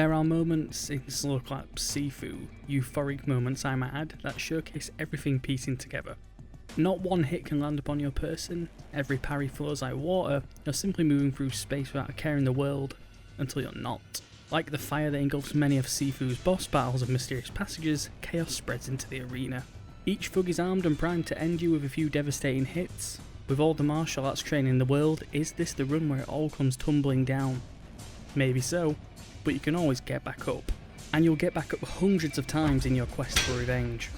There are moments in Sloclap Sifu, euphoric moments I might add, that showcase everything piecing together. Not one hit can land upon your person, every parry flows like water, you're simply moving through space without a care in the world, until you're not. Like the fire that engulfs many of Sifu's boss battles and mysterious passages, chaos spreads into the arena. Each thug is armed and primed to end you with a few devastating hits. With all the martial arts training in the world, is this the run where it all comes tumbling down? Maybe so, but you can always get back up. And you'll get back up hundreds of times in your quest for revenge.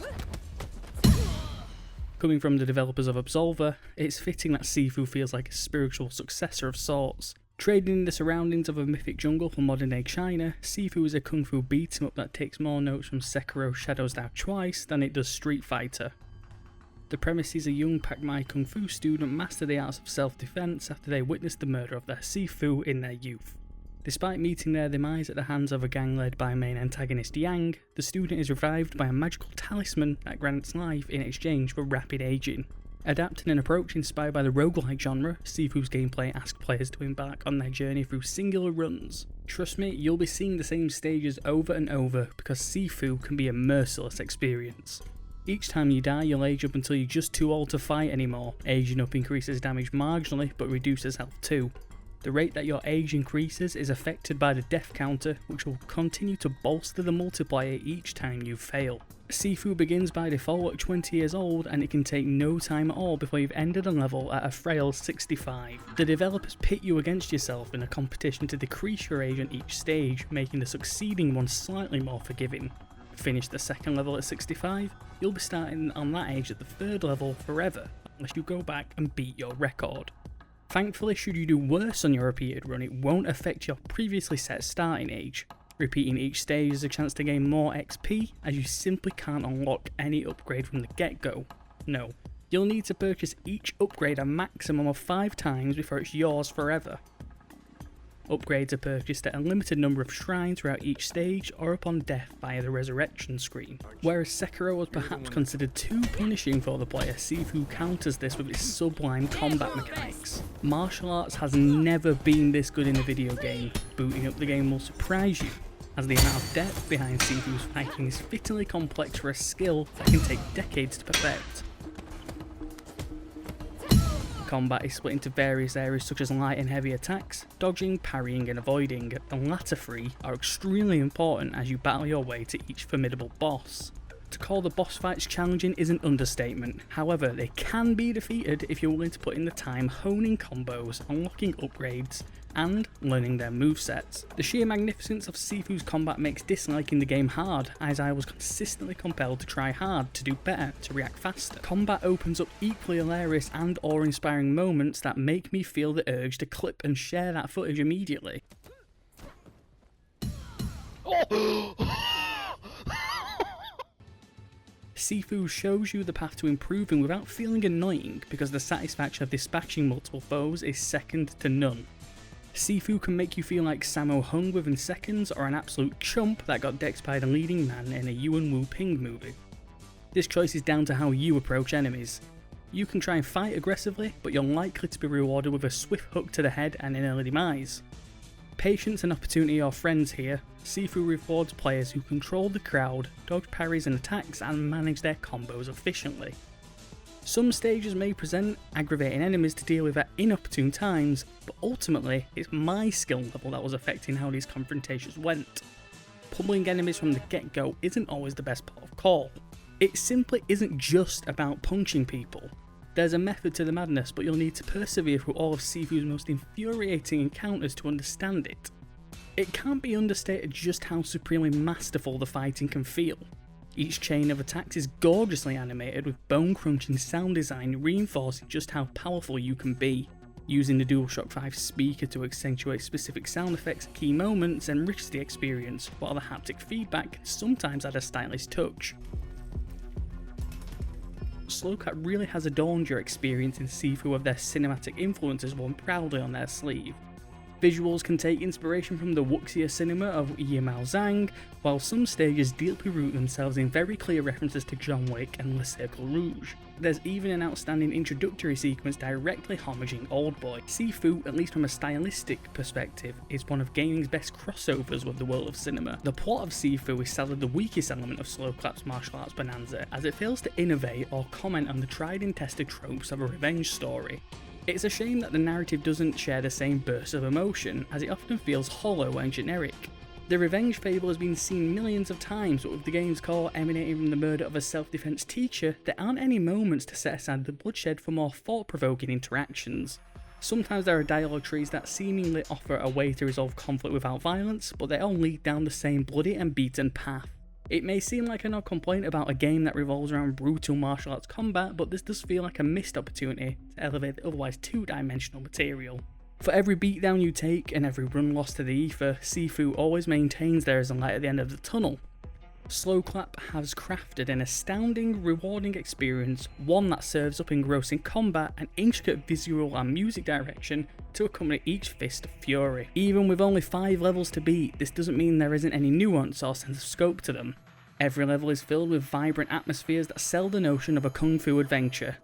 Coming from the developers of Absolver, it's fitting that Sifu feels like a spiritual successor of sorts. Trading in the surroundings of a mythic jungle for modern day China, Sifu is a kung fu beat 'em up that takes more notes from Sekiro Shadows Die Twice than it does Street Fighter. The premise is a young Pak-Mai kung fu student master the arts of self-defense after they witnessed the murder of their Sifu in their youth. Despite meeting their demise at the hands of a gang led by main antagonist Yang, the student is revived by a magical talisman that grants life in exchange for rapid aging. Adapting an approach inspired by the roguelike genre, Sifu's gameplay asks players to embark on their journey through singular runs. Trust me, you'll be seeing the same stages over and over because Sifu can be a merciless experience. Each time you die, you'll age up until you're just too old to fight anymore. Aging up increases damage marginally but reduces health too. The rate that your age increases is affected by the death counter, which will continue to bolster the multiplier each time you fail. Sifu begins by default at 20 years old, and it can take no time at all before you've ended a level at a frail 65. The developers pit you against yourself in a competition to decrease your age on each stage, making the succeeding one slightly more forgiving. Finish the second level at 65, you'll be starting on that age at the third level forever, unless you go back and beat your record. Thankfully, should you do worse on your repeated run, it won't affect your previously set starting age. Repeating each stage is a chance to gain more XP, as you simply can't unlock any upgrade from the get-go. No, you'll need to purchase each upgrade a maximum of 5 times before it's yours forever. Upgrades are purchased at a limited number of shrines throughout each stage or upon death via the resurrection screen. Whereas Sekiro was perhaps considered too punishing for the player, Sifu counters this with its sublime combat mechanics. Martial arts has never been this good in a video game. Booting up the game will surprise you, as the amount of depth behind Sifu's fighting is fittingly complex for a skill that can take decades to perfect. Combat is split into various areas such as light and heavy attacks, dodging, parrying and avoiding. The latter three are extremely important as you battle your way to each formidable boss. To call the boss fights challenging is an understatement, however they can be defeated if you're willing to put in the time honing combos, unlocking upgrades, and learning their movesets. The sheer magnificence of Sifu's combat makes disliking the game hard, as I was consistently compelled to try hard, to do better, to react faster. Combat opens up equally hilarious and awe-inspiring moments that make me feel the urge to clip and share that footage immediately. Sifu shows you the path to improving without feeling annoying, because the satisfaction of dispatching multiple foes is second to none. Sifu can make you feel like Sammo Hung within seconds, or an absolute chump that got decked by the leading man in a Yuan Wu Ping movie. This choice is down to how you approach enemies. You can try and fight aggressively, but you're likely to be rewarded with a swift hook to the head and an early demise. Patience and opportunity are friends here. Sifu rewards players who control the crowd, dodge parries and attacks, and manage their combos efficiently. Some stages may present aggravating enemies to deal with at inopportune times, but ultimately it's my skill level that was affecting how these confrontations went. Pummeling enemies from the get-go isn't always the best part of call. It simply isn't just about punching people. There's a method to the madness, but you'll need to persevere through all of Sifu's most infuriating encounters to understand it. It can't be understated just how supremely masterful the fighting can feel. Each chain of attacks is gorgeously animated, with bone-crunching sound design reinforcing just how powerful you can be. Using the DualShock 5 speaker to accentuate specific sound effects at key moments enriches the experience, while the haptic feedback sometimes adds a stylish touch. Sloclap really has adorned your experience in Sifu with their cinematic influences worn proudly on their sleeve. Visuals can take inspiration from the wuxia cinema of Yimao Zhang, while some stages deeply root themselves in very clear references to John Wick and Le Cercle Rouge. There's even an outstanding introductory sequence directly homaging Oldboy. Sifu, at least from a stylistic perspective, is one of gaming's best crossovers with the world of cinema. The plot of Sifu is sadly the weakest element of Sloclap's martial arts bonanza, as it fails to innovate or comment on the tried and tested tropes of a revenge story. It's a shame that the narrative doesn't share the same burst of emotion, as it often feels hollow and generic. The revenge fable has been seen millions of times, but with the game's core emanating from the murder of a self-defense teacher, there aren't any moments to set aside the bloodshed for more thought-provoking interactions. Sometimes there are dialogue trees that seemingly offer a way to resolve conflict without violence, but they all lead down the same bloody and beaten path. It may seem like an odd complaint about a game that revolves around brutal martial arts combat, but this does feel like a missed opportunity to elevate the otherwise two-dimensional material. For every beatdown you take and every run lost to the ether, Sifu always maintains there is a light at the end of the tunnel. Sloclap has crafted an astounding, rewarding experience, one that serves up engrossing combat and intricate visual and music direction to accompany each fist of fury. Even with only 5 levels to beat, this doesn't mean there isn't any nuance or sense of scope to them. Every level is filled with vibrant atmospheres that sell the notion of a kung fu adventure.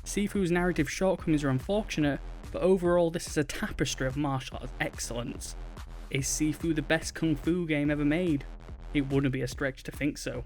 Sifu's narrative shortcomings are unfortunate, but overall this is a tapestry of martial arts excellence. Is Sifu the best kung fu game ever made? It wouldn't be a stretch to think so.